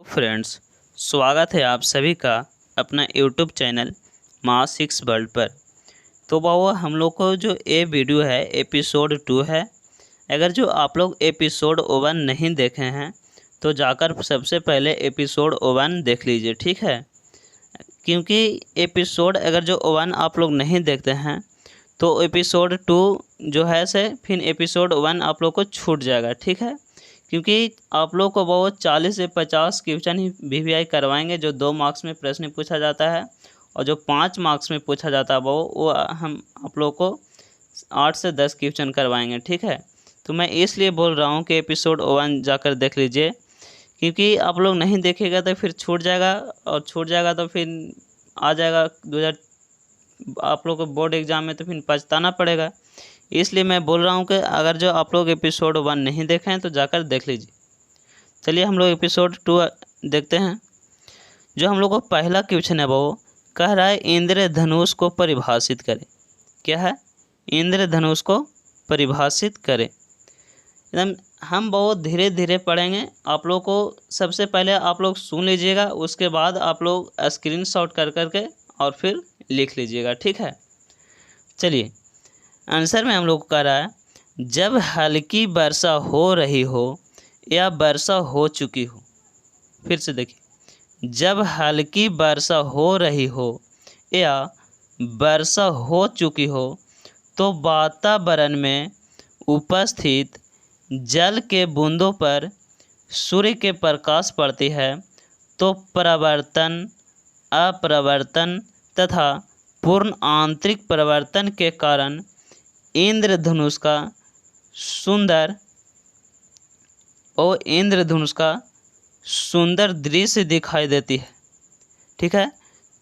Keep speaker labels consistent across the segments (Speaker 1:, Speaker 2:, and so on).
Speaker 1: Friends, स्वागत है आप सभी का अपना यूट्यूब चैनल मास 6 वर्ल्ड पर। तो बाबा हम लोग को जो ये वीडियो है एपिसोड 2 है। अगर जो आप लोग एपिसोड 1 नहीं देखे हैं तो जाकर सबसे पहले एपिसोड 1 देख लीजिए, ठीक है। क्योंकि एपिसोड अगर जो 1 आप लोग नहीं देखते हैं तो एपिसोड 2 जो है से फिर एपिसोड 1 आप लोग को छूट जाएगा, ठीक है। क्योंकि आप लोग को वो 40 से 50 क्वेश्चन ही वीवीआई करवाएंगे, जो 2 मार्क्स में प्रश्न पूछा जाता है और जो 5 मार्क्स में पूछा जाता है वो हम आप लोग को 8 से 10 क्वेश्चन करवाएंगे, ठीक है। तो मैं इसलिए बोल रहा हूँ कि एपिसोड 1 जाकर देख लीजिए, क्योंकि आप लोग नहीं देखेगा तो फिर छूट जाएगा और छूट जाएगा तो फिर आ जाएगा 2000 आप लोग को बोर्ड एग्ज़ाम में तो फिर पछताना पड़ेगा। इसलिए मैं बोल रहा हूँ कि अगर जो आप लोग एपिसोड 1 नहीं देखे हैं तो जाकर देख लीजिए। चलिए हम लोग एपिसोड 2 देखते हैं। जो हम लोग को पहला क्वेश्चन है वो कह रहा है इंद्रधनुष को परिभाषित करें। क्या है? इंद्रधनुष को परिभाषित करें। एकदम हम बहुत धीरे धीरे पढ़ेंगे। आप लोग को सबसे पहले आप लोग सुन लीजिएगा, उसके बाद आप लोग स्क्रीनशॉट कर करके और फिर लिख लीजिएगा, ठीक है। चलिए आंसर में हम लोग को कह रहा है जब हल्की वर्षा हो रही हो या वर्षा हो चुकी हो। फिर से देखिए, जब हल्की वर्षा हो रही हो या वर्षा हो चुकी हो तो वातावरण में उपस्थित जल के बूंदों पर सूर्य के प्रकाश पड़ती है तो परावर्तन, अपरावर्तन तथा पूर्ण आंतरिक परिवर्तन के कारण इंद्रधनुष का सुंदर दृश्य दिखाई देती है, ठीक है।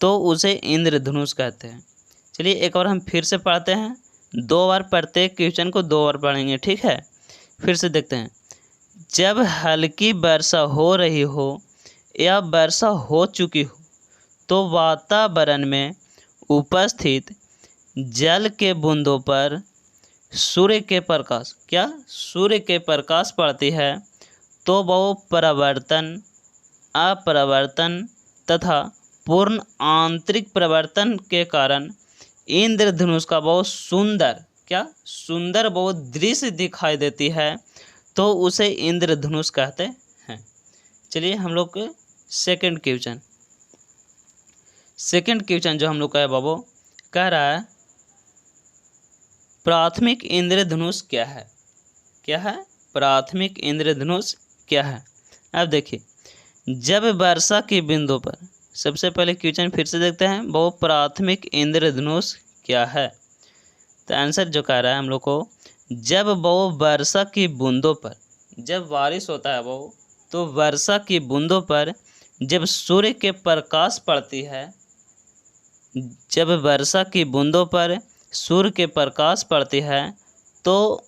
Speaker 1: तो उसे इंद्रधनुष कहते हैं। चलिए एक बार हम फिर से पढ़ते हैं, 2 बार प्रत्येक क्वेश्चन को 2 बार पढ़ेंगे, ठीक है। फिर से देखते हैं। जब हल्की वर्षा हो रही हो या वर्षा हो चुकी हो तो वातावरण में उपस्थित जल के बूंदों पर सूर्य के प्रकाश पड़ती है तो वो परावर्तन, अपरावर्तन तथा पूर्ण आंतरिक परिवर्तन के कारण इंद्रधनुष का बहुत सुंदर बहुत दृश्य दिखाई देती है तो उसे इंद्रधनुष कहते हैं। चलिए हम लोग के सेकंड क्वेश्चन जो हम लोग का है बाबू कह रहा है प्राथमिक इंद्रधनुष क्या है? क्या है? प्राथमिक इंद्रधनुष क्या है? अब देखिए, जब वर्षा के बिंदु पर, सबसे पहले क्वेश्चन फिर से देखते हैं, वो प्राथमिक इंद्रधनुष क्या है? तो आंसर जो कह रहा है हम लोग को, जब वो वर्षा की बूंदों पर, जब बारिश होता है वो, तो वर्षा की बूंदों पर जब सूर्य के प्रकाश पड़ती है, जब वर्षा की बूंदों पर सूर्य के प्रकाश पड़ती है तो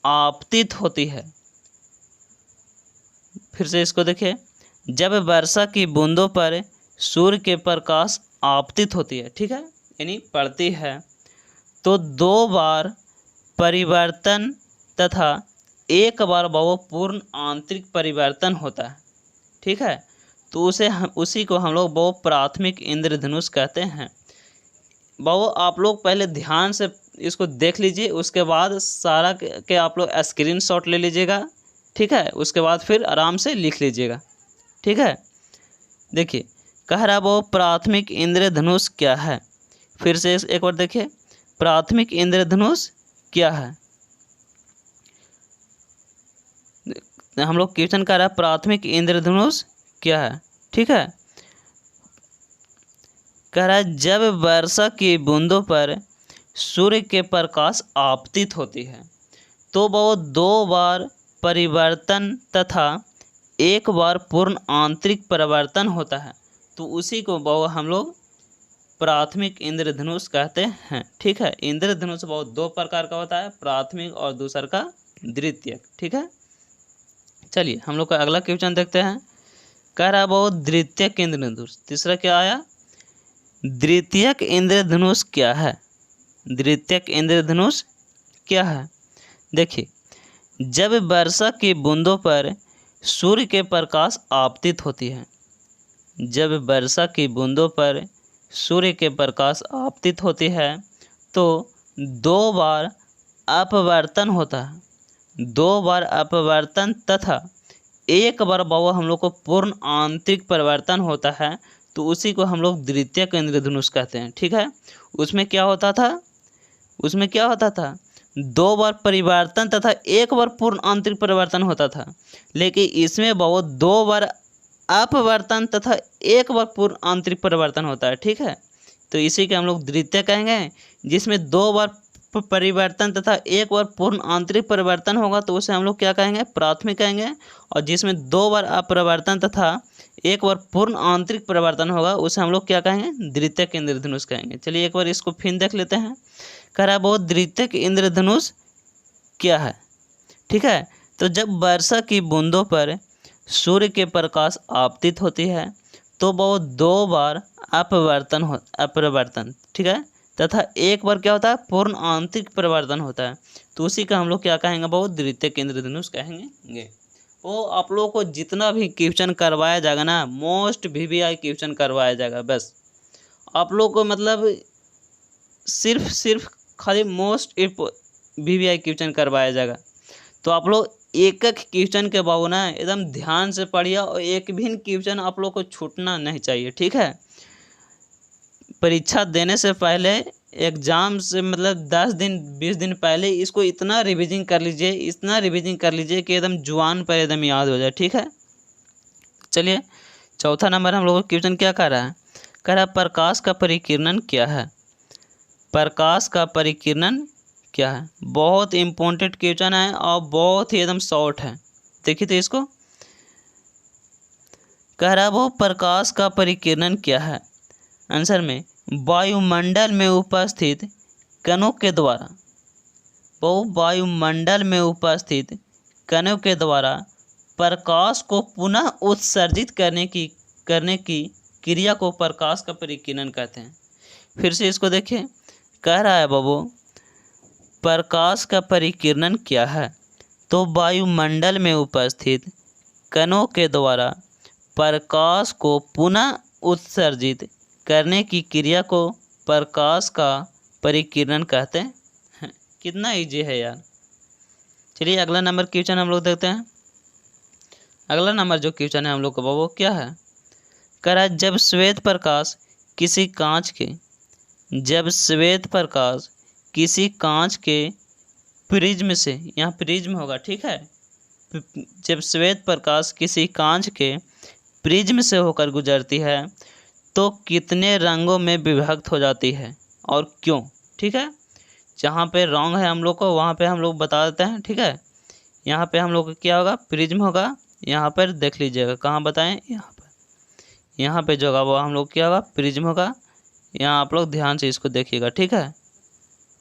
Speaker 1: आपतित होती है। फिर से इसको देखिए, जब वर्षा की बूंदों पर सूर्य के प्रकाश आपतित होती है, ठीक है, यानी पड़ती है, तो 2 बार परिवर्तन तथा 1 बार वो पूर्ण आंतरिक परिवर्तन होता है, ठीक है। तो उसी को हम लोग वो प्राथमिक इंद्रधनुष कहते हैं। बाबू आप लोग पहले ध्यान से इसको देख लीजिए, उसके बाद सारा के आप लोग स्क्रीनशॉट ले लीजिएगा, ठीक है। उसके बाद फिर आराम से लिख लीजिएगा, ठीक है। देखिए कह रहा वो प्राथमिक इंद्रधनुष क्या है। फिर से एक बार देखिए, प्राथमिक इंद्रधनुष क्या है। हम लोग क्वेश्चन कह रहा है प्राथमिक इंद्रधनुष क्या है, ठीक है। कह रहा है जब वर्षा की बूंदों पर सूर्य के प्रकाश आपतित होती है तो वो 2 बार परिवर्तन तथा 1 बार पूर्ण आंतरिक परिवर्तन होता है, तो उसी को वो हम लोग प्राथमिक इंद्रधनुष कहते हैं, ठीक है। इंद्रधनुष बहुत 2 प्रकार का होता है, प्राथमिक और दूसरा का द्वितीयक, ठीक है। चलिए हम लोग का अगला क्वेश्चन देखते हैं। कह रहा है वो द्वितीयक इंद्रधनुष, तीसरा क्या आया? द्वितीयक इंद्रधनुष क्या है? द्वितीयक इंद्रधनुष क्या है? देखिए, जब वर्षा की बूंदों पर सूर्य के प्रकाश आपतित होती है जब वर्षा की बूंदों पर सूर्य के प्रकाश आपतित होती है तो 2 बार अपवर्तन होता है। 2 बार अपवर्तन तथा 1 बार बाबू हम लोग को पूर्ण आंतरिक परिवर्तन होता है, तो उसी को हम लोग द्वितीयक इंद्रधनुष कहते हैं। ठीक है, उसमें क्या होता था 2 बार परिवर्तन तथा 1 बार पूर्ण आंतरिक परिवर्तन होता था, लेकिन इसमें बाबू 2 बार अपवर्तन तथा 1 बार पूर्ण आंतरिक परिवर्तन होता है। ठीक है, तो इसी के हम लोग द्वितीय कहेंगे। जिसमें 2 बार परिवर्तन तथा 1 बार पूर्ण आंतरिक परिवर्तन होगा तो उसे हम लोग क्या कहेंगे, प्राथमिक कहेंगे। और जिसमें 2 बार अपरिवर्तन तथा 1 बार पूर्ण आंतरिक परिवर्तन होगा उसे हम लोग क्या कहेंगे, द्वितीयक इंद्रधनुष कहेंगे। चलिए एक बार इसको फिर देख लेते हैं। कह रहा है वो द्वितीयक इंद्रधनुष क्या है। ठीक है, तो जब वर्षा की बूंदों पर सूर्य के प्रकाश आपतित होती है तो वो 2 बार अपरिवर्तन ठीक है, तथा 1 बार क्या होता है, पूर्ण आंतरिक परिवर्तन होता है, तो उसी का हम लोग क्या कहेंगे, बहुत द्वितीयक इंद्रधनुष कहेंगे। वो आप लोगों को जितना भी क्वेश्चन करवाया जाएगा ना, मोस्ट VVI क्वेश्चन करवाया जाएगा। बस आप लोग को मतलब सिर्फ खाली मोस्ट VVI क्वेश्चन करवाया जाएगा। तो आप लोग एक एक क्वेश्चन के बाबू ना एकदम ध्यान से पढ़िए और एक भी क्वेश्चन आप लोग को छूटना नहीं चाहिए। ठीक है, परीक्षा देने से पहले, एग्ज़ाम से मतलब 10 दिन 20 दिन पहले इसको इतना रिवीजन कर लीजिए कि एकदम जुबान पर एकदम याद हो जाए। ठीक है, चलिए चौथा नंबर हम लोग को क्वेश्चन क्या कर रहा है, कह रहा है प्रकाश का परिकिरणन क्या है। प्रकाश का परिकिरणन क्या है, बहुत इम्पोर्टेंट क्वेश्चन है और बहुत ही एकदम शॉर्ट है। देखिए तो इसको, कह रहा है वो प्रकाश का परिकिरणन क्या है। आंसर में वायुमंडल में उपस्थित कणों के द्वारा, वो वायुमंडल में उपस्थित कणों के द्वारा प्रकाश को पुनः उत्सर्जित करने की क्रिया को प्रकाश का परिकिरणन कहते हैं। फिर से इसको देखिए, कह रहा है बाबू प्रकाश का परिकिरणन क्या है, तो वायुमंडल में उपस्थित कणों के द्वारा प्रकाश को पुनः उत्सर्जित करने की क्रिया को प्रकाश का परिकिरणन कहते हैं। कितना इजी है यार। चलिए अगला नंबर क्वेश्चन हम लोग देखते हैं। अगला नंबर जो क्वेश्चन है हम लोग का वो क्या है, कह रहा है जब श्वेत प्रकाश किसी कांच के प्रिज्म से, यहाँ प्रिज्म होगा। ठीक है, जब श्वेत प्रकाश किसी कांच के प्रिज्म से होकर गुजरती है तो कितने रंगों में विभक्त हो जाती है और क्यों। ठीक है, जहाँ पे रॉन्ग है हम लोग को वहाँ पे हम लोग बता देते हैं। ठीक है, यहाँ पे हम लोग का क्या होगा, प्रिज्म होगा। यहाँ पर देख लीजिएगा, कहाँ बताएं, यहाँ पे जो होगा वो हम लोग क्या होगा, प्रिज्म होगा। यहाँ आप लोग ध्यान से इसको देखिएगा। ठीक है,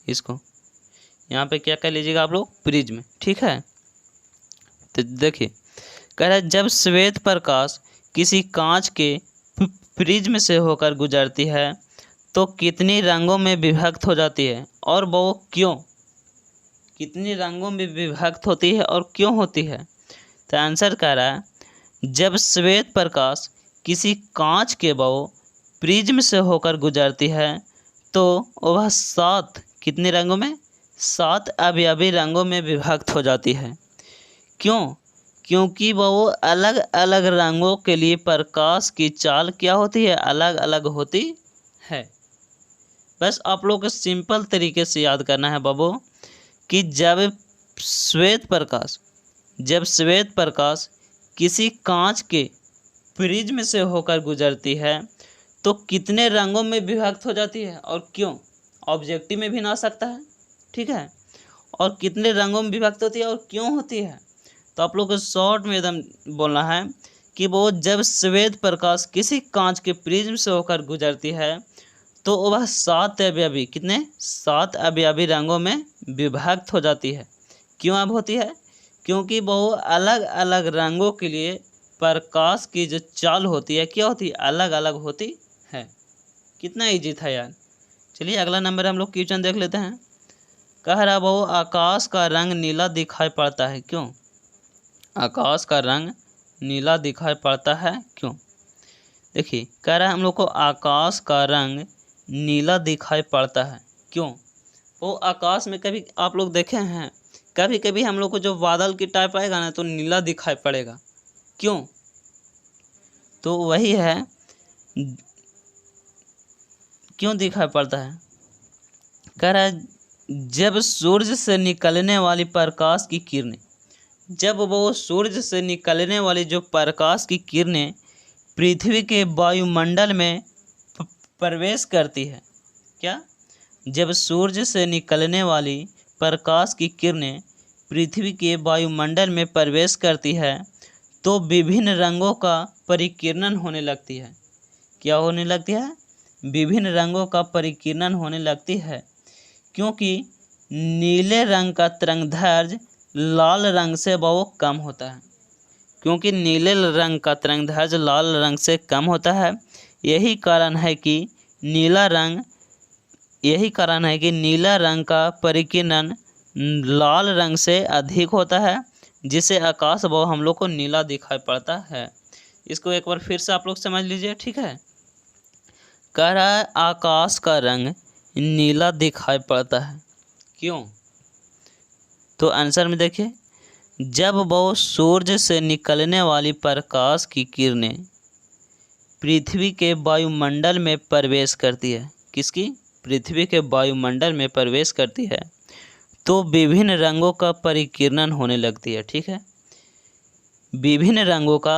Speaker 1: इसको यहाँ पे क्या कर लीजिएगा आप लोग, प्रिज्म। ठीक है, तो देखिए कह रहा है जब श्वेत प्रकाश किसी कांच के प्रिज्म से होकर गुजरती है तो कितनी रंगों में विभक्त हो जाती है और वो क्यों। कितनी रंगों में विभक्त होती है और क्यों होती है। तो आंसर कह रहा है जब श्वेत प्रकाश किसी कांच के प्रिज्म से होकर गुजरती है तो वह 7 कितने रंगों में, 7 अवयवी रंगों में विभक्त हो जाती है। क्यों, क्योंकि वो अलग अलग रंगों के लिए प्रकाश की चाल क्या होती है, अलग अलग होती है। बस आप लोग को सिंपल तरीके से याद करना है बाबू कि जब श्वेत प्रकाश किसी कांच के प्रिज्म से होकर गुजरती है तो कितने रंगों में विभक्त हो जाती है और क्यों। ऑब्जेक्टिव में भी ना आ सकता है। ठीक है, और कितने रंगों में विभक्त होती है और क्यों होती है। तो आप लोग को शॉर्ट में एकदम बोलना है कि वो जब श्वेत प्रकाश किसी कांच के प्रिज्म से होकर गुजरती है तो वह 7 अवयवी, कितने, 7 अवयवी रंगों में विभक्त हो जाती है। क्यों अब होती है, क्योंकि वो अलग अलग रंगों के लिए प्रकाश की जो चाल होती है क्या होती है, अलग अलग होती है। कितना इजी था यार। चलिए अगला नंबर हम लोग क्वेश्चन देख लेते हैं। कह रहा वो आकाश का रंग नीला दिखाई पड़ता है क्यों। आकाश का रंग नीला दिखाई पड़ता है क्यों। देखिए कह रहा है हम लोग को आकाश का रंग नीला दिखाई पड़ता है। क्यों? वो आकाश में कभी आप लोग देखे हैं, कभी कभी हम लोग को जो बादल की टाइप आएगा ना तो नीला दिखाई पड़ेगा। क्यों? तो वही है, क्यों दिखाई पड़ता है? कह रहा है जब सूर्य से निकलने वाली प्रकाश की किरणें, जब वो सूर्य से निकलने वाली जो प्रकाश की किरणें पृथ्वी के वायुमंडल में प्रवेश करती है। क्या? जब सूर्य से निकलने वाली प्रकाश की किरणें पृथ्वी के वायुमंडल में प्रवेश करती है तो विभिन्न रंगों का परिकिरण होने लगती है। क्या होने लगती है? विभिन्न रंगों का परिकिरण होने लगती है, क्योंकि नीले रंग का तरंगदैर्घ्य लाल रंग से बहुत कम होता है। क्योंकि नीले रंग का तरंगदैर्घ्य लाल रंग से कम होता है, यही कारण है कि नीला रंग का परिकिरण लाल रंग से अधिक होता है, जिससे आकाश वो हम लोग को नीला दिखाई पड़ता है। इसको एक बार फिर से आप लोग समझ लीजिए, ठीक है। कह रहा है आकाश का रंग नीला दिखाई पड़ता है। क्यों? तो आंसर में देखिए, जब वो सूर्य से निकलने वाली प्रकाश की किरणें पृथ्वी के वायुमंडल में प्रवेश करती है, किसकी? पृथ्वी के वायुमंडल में प्रवेश करती है तो विभिन्न रंगों का परिकिरण होने लगती है। ठीक है, विभिन्न रंगों का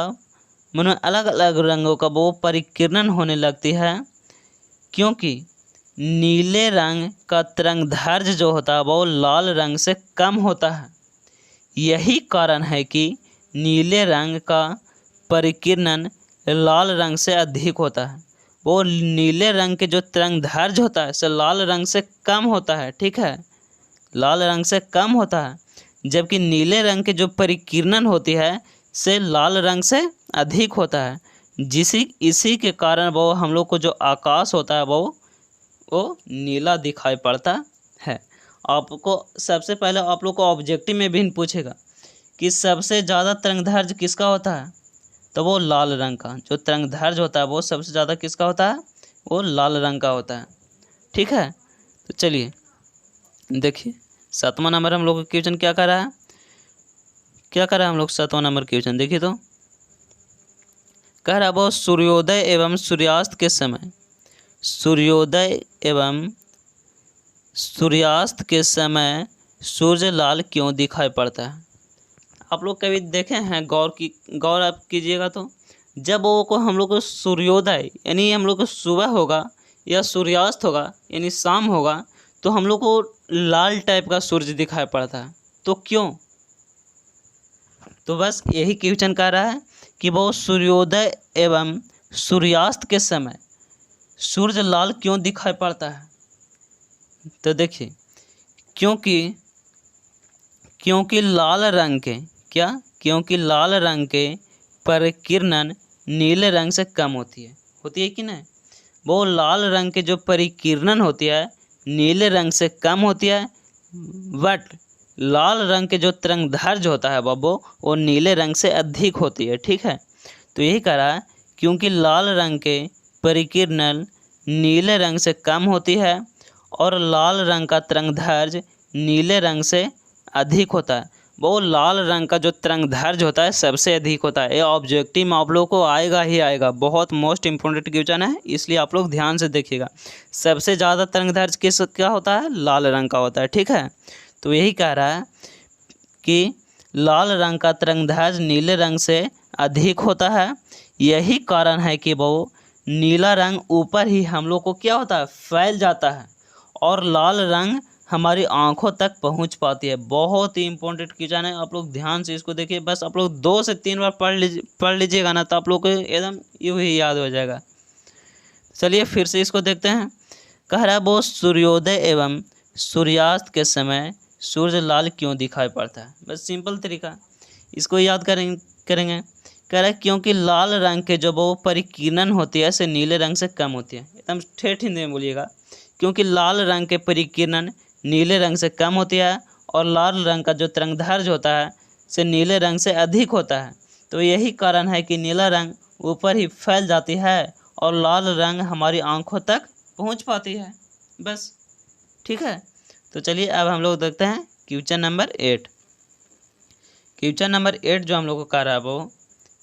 Speaker 1: मानो अलग अलग रंगों का वो परिकिरण होने लगती है, क्योंकि नीले रंग का तरंगदैर्घ्य जो होता है वो लाल रंग से कम होता है। यही कारण है कि नीले रंग का परिकिरण लाल रंग से अधिक होता है। वो नीले रंग के जो तरंगदैर्घ्य होता है से लाल रंग से कम होता है। ठीक है, लाल रंग से कम होता है, जबकि नीले रंग के जो परिकिरण होती है से लाल रंग से अधिक होता है। इसी के कारण वो हम लोग को जो आकाश होता है वो नीला दिखाई पड़ता है। आपको सबसे पहले आप लोग को ऑब्जेक्टिव में भी पूछेगा कि सबसे ज़्यादा तरंगदैर्घ्य किसका होता है, तो वो लाल रंग का जो तरंगदैर्घ्य होता है वो सबसे ज़्यादा किसका होता है, वो लाल रंग का होता है। ठीक है, तो चलिए देखिए 7वां नंबर हम लोग का क्वेश्चन क्या कर रहा है, हम लोग 7वां नंबर क्वेश्चन देखिए। तो कह रहा है वो सूर्योदय एवं सूर्यास्त के समय, सूर्योदय एवं सूर्यास्त के समय सूर्य लाल क्यों दिखाई पड़ता है। आप लोग कभी देखे हैं, गौर आप कीजिएगा, तो जब वो को हम लोग को सूर्योदय यानी हम लोग को सुबह होगा या सूर्यास्त होगा यानी शाम होगा तो हम लोग को लाल टाइप का सूर्य दिखाई पड़ता है। तो क्यों? तो बस यही क्वेश्चन कह रहा है कि वो सूर्योदय एवं सूर्यास्त के समय सूर्य लाल क्यों दिखाई पड़ता है। तो देखिए, क्योंकि लाल रंग के क्योंकि लाल रंग के परिकिरण नीले रंग से कम होती है कि नहीं। वो लाल रंग के जो परिकिरण होती है नीले रंग से कम होती है, बट लाल रंग के जो तरंगदैर्घ्य होता है वो नीले रंग से अधिक होती है। ठीक है, तो यही कह रहा है क्योंकि लाल रंग के परिकिरण नीले रंग से कम होती है और लाल रंग का तरंगदैर्घ्य नीले रंग से अधिक होता है। वो लाल रंग का जो तरंगदैर्घ्य होता है सबसे अधिक होता है। ये ऑब्जेक्टिव में आप लोगों को आएगा ही आएगा, बहुत मोस्ट इंपॉर्टेंट क्वेश्चन है, इसलिए आप लोग ध्यान से देखिएगा। सबसे ज़्यादा तरंगदैर्घ्य क्या होता है, लाल रंग का होता है। ठीक है, तो यही कह रहा है कि लाल रंग का तरंगदैर्घ्य नीले रंग से अधिक होता है। यही कारण है कि वो नीला रंग ऊपर ही हम लोग को क्या होता है, फैल जाता है और लाल रंग हमारी आंखों तक पहुंच पाती है। बहुत ही इंपॉर्टेंट क्वेश्चन है, आप लोग ध्यान से इसको देखिए। बस आप लोग 2 से 3 बार पढ़ लीजिएगा ना तो आप लोग को एकदम यूँ ही याद हो जाएगा। चलिए फिर से इसको देखते हैं। कह रहा है वो सूर्योदय एवं सूर्यास्त के समय सूर्य लाल क्यों दिखाई पड़ता है। बस सिंपल तरीका, इसको याद करेंगे। कह रहा है क्योंकि लाल रंग के जो वो परिकिरण होती है से नीले रंग से कम होती है। एकदम ठेठ हिंदी में बोलिएगा, क्योंकि लाल रंग के परिकिरण नीले रंग से कम होती है और लाल रंग का जो तरंगदैर्घ्य होता है से नीले रंग से अधिक होता है। तो यही कारण है कि नीला रंग ऊपर ही फैल जाती है और लाल रंग हमारी आंखों तक पहुंच पाती है। बस, ठीक है। तो चलिए अब हम लोग देखते हैं क्वेश्चन नंबर 8। क्वेश्चन नंबर 8 जो हम लोग को कह रहा है वो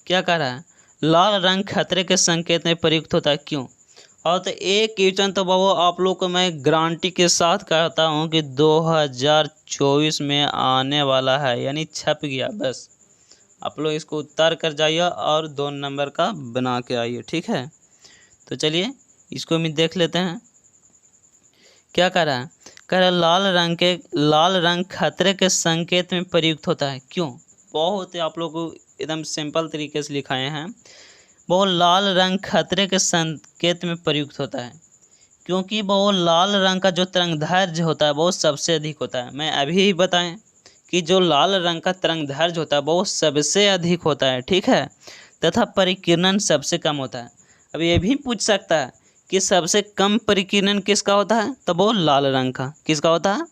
Speaker 1: क्या कह रहा है, लाल रंग खतरे के संकेत में प्रयुक्त होता है, क्यों। और तो एक क्वेश्चन तो बाबू आप लोग को मैं गारंटी के साथ कहता हूँ कि 2024 में आने वाला है, यानी छप गया। बस आप लोग इसको उतार कर जाइए और 2 नंबर का बना के आइए, ठीक है। तो चलिए इसको भी देख लेते हैं क्या कह रहा है। कह रहा है लाल रंग खतरे के संकेत में प्रयुक्त होता है, क्यों। बहुत ही आप लोग को एकदम सिंपल तरीके से लिखाए हैं। वो लाल रंग खतरे के संकेत में प्रयुक्त होता है क्योंकि वो लाल रंग का जो तरंगदैर्घ्य होता है वो सबसे अधिक होता है। मैं अभी ही बताएं कि जो लाल रंग का तरंगदैर्घ्य होता है वो सबसे अधिक होता है, ठीक है, तथा परिकिरण सबसे कम होता है। अब ये भी पूछ सकता है कि सबसे कम परिकिरण किसका होता है, तो वो लाल रंग का। किसका होता है,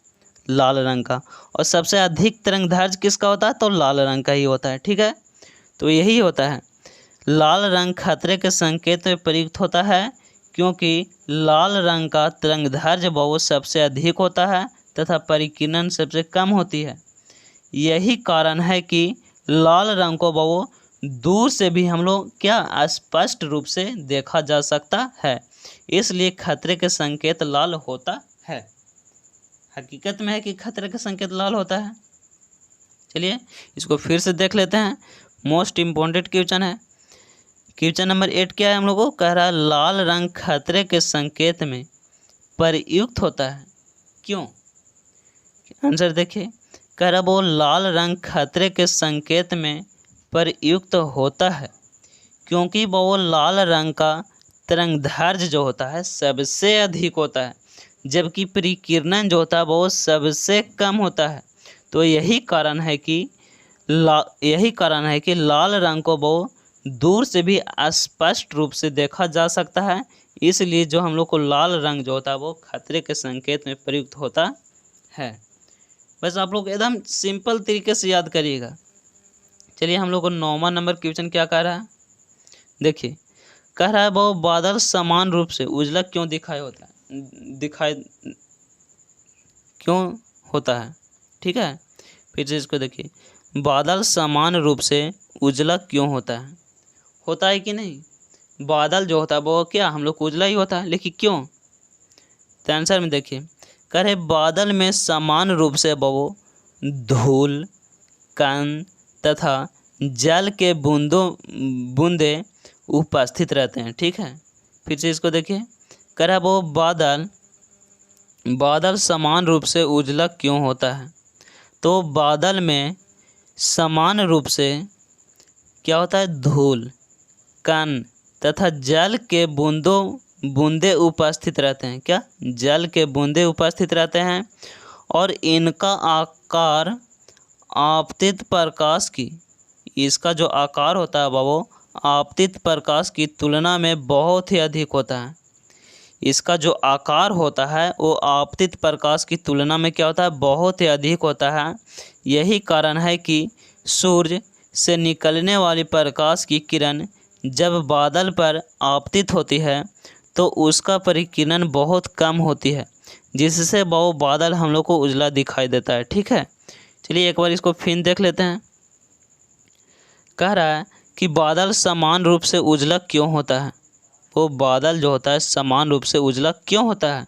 Speaker 1: लाल रंग का। और सबसे अधिक तरंगदैर्घ्य किसका होता है, तो लाल रंग का ही होता है, ठीक है। तो यही होता है, लाल रंग खतरे के संकेत में प्रयुक्त होता है क्योंकि लाल रंग का तरंगदैर्घ्य बहुत सबसे अधिक होता है तथा परिकिरण सबसे कम होती है। यही कारण है कि लाल रंग को वो दूर से भी हम लोग क्या स्पष्ट रूप से देखा जा सकता है, इसलिए खतरे के संकेत लाल होता है। हकीकत में है कि खतरे का संकेत लाल होता है। चलिए इसको फिर से देख लेते हैं, मोस्ट इम्पोर्टेंट क्वेश्चन है। क्वेश्चन नंबर 8 क्या है हम लोग को कह रहा है, लाल रंग खतरे के संकेत में प्रयुक्त होता है, क्यों। आंसर देखिए, कह रहा वो लाल रंग खतरे के संकेत में प्रयुक्त होता है क्योंकि वो लाल रंग का तरंगदैर्घ्य जो होता है सबसे अधिक होता है, जबकि परिकिरण जो होता है वो सबसे कम होता है। तो यही कारण है कि लाल रंग को वो दूर से भी स्पष्ट रूप से देखा जा सकता है, इसलिए जो हम लोग को लाल रंग जो होता है वो खतरे के संकेत में प्रयुक्त होता है। बस आप लोग एकदम सिंपल तरीके से याद करिएगा। चलिए हम लोग को 9वां नंबर क्वेश्चन क्या कह रहा है, देखिए। कह रहा है वो बादल समान रूप से उजला क्यों दिखाई होता है, ठीक है। फिर से इसको देखिए, बादल समान रूप से उजला क्यों होता है कि नहीं। बादल जो होता है वो क्या हम लोग को उजला ही होता है, लेकिन क्यों। तो आंसर में देखिए, कह रहे बादल में समान रूप से वो धूल, कण तथा जल के बूंदे उपस्थित रहते हैं, ठीक है। फिर से इसको देखिए, कह रहा वो बादल समान रूप से उजला क्यों होता है। तो बादल में समान रूप से क्या होता है, धूल, कण तथा जल के बूंदे उपस्थित रहते हैं। क्या, जल के बूंदे उपस्थित रहते हैं और इनका आकार आपतित प्रकाश की, इसका जो आकार होता है वो आपतित प्रकाश की तुलना में बहुत ही अधिक होता है। इसका जो आकार होता है वो आपतित प्रकाश की तुलना में क्या होता है, बहुत ही अधिक होता है। यही कारण है कि सूर्य से निकलने वाली प्रकाश की किरण जब बादल पर आपतित होती है तो उसका परिकिरण बहुत कम होती है, जिससे वो बादल हम लोग को उजला दिखाई देता है, ठीक है। चलिए एक बार इसको फिर देख लेते हैं। कह रहा है कि बादल समान रूप से उजला क्यों होता है। वो बादल जो होता है समान रूप से उजला क्यों होता है,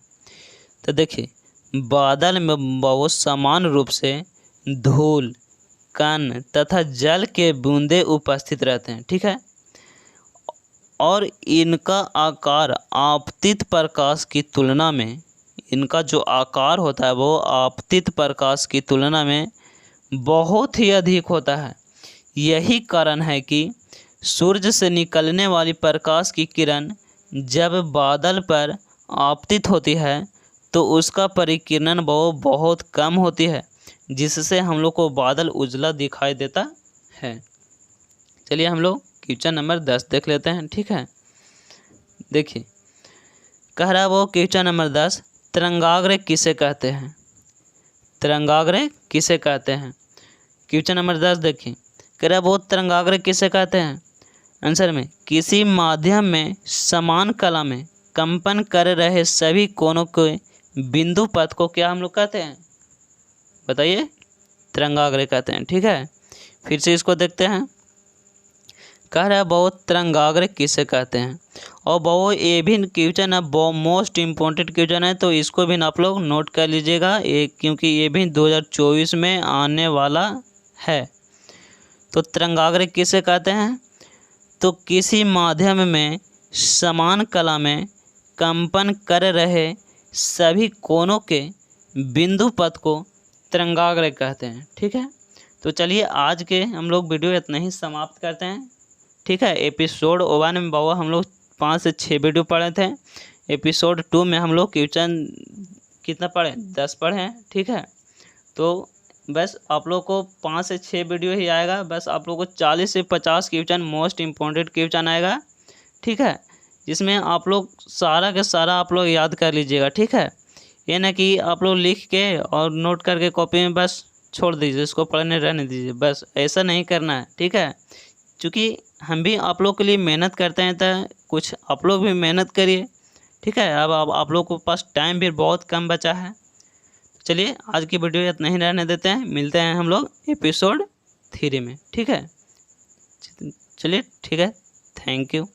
Speaker 1: तो देखिए, बादल में बहुत समान रूप से धूल, कण तथा जल के बूंदे उपस्थित रहते हैं, ठीक है। और इनका आकार आपतित प्रकाश की तुलना में, इनका जो आकार होता है वो आपतित प्रकाश की तुलना में बहुत ही अधिक होता है। यही कारण है कि सूर्य से निकलने वाली प्रकाश की किरण जब बादल पर आपतित होती है तो उसका परिकिरण बहुत कम होती है, जिससे हम लोग को बादल उजला दिखाई देता है। चलिए हम लोग क्वेश्चन नंबर 10 देख लेते हैं, ठीक है। देखिए, कह रहा वो क्वेश्चन नंबर 10, तरंगाग्र किसे कहते हैं। तरंगाग्र किसे कहते हैं, क्वेश्चन नंबर 10 देखिए। कह रहा वो तरंगाग्र किसे कहते हैं, आंसर में किसी माध्यम में समान कला में कंपन कर रहे सभी कोनों के बिंदु पथ को क्या हम लोग कहते हैं, बताइए? तरंगाग्र कहते हैं। ठीक है, फिर से इसको देखते हैं। कह रहा है बहुत तरंगाग्र किसे कहते हैं, और बहुत ये भी क्वेश्चन है, बहुत मोस्ट इम्पोर्टेंट क्वेश्चन है, तो इसको भी आप लोग नोट कर लीजिएगा क्योंकि ये भी 2024 में आने वाला है। तो तरंगाग्र किसे कहते हैं? तो किसी माध्यम में समान कला में कंपन कर रहे सभी कोनों के बिंदु पथ को तरंगाग्र कहते हैं। ठीक है, तो चलिए आज के हम लोग वीडियो इतना ही समाप्त करते हैं। ठीक है, एपिसोड 1 में बाबा हम लोग 5 से 6 वीडियो पढ़े थे। एपिसोड 2 में हम लोग क्वेश्चन कितना पढ़े, 10 पढ़े हैं। ठीक है, तो बस आप लोग को 5 से 6 वीडियो ही आएगा, बस आप लोग को 40 से 50 क्वेश्चन मोस्ट इम्पोर्टेंट क्वेश्चन आएगा। ठीक है, जिसमें आप लोग सारा का सारा आप लोग याद कर लीजिएगा। ठीक है, ये ना कि आप लोग लिख के और नोट करके कॉपी में बस छोड़ दीजिए, इसको पढ़ने रहने दीजिए, बस ऐसा नहीं करना है। ठीक है, क्योंकि हम भी आप लोग के लिए मेहनत करते हैं, तो कुछ आप लोग भी मेहनत करिए। ठीक है, अब आप लोग के पास टाइम भी बहुत कम बचा है। चलिए आज की वीडियो इतना ही रहने देते हैं, मिलते हैं हम लोग एपिसोड 3 में। ठीक है, चलिए ठीक है, थैंक यू।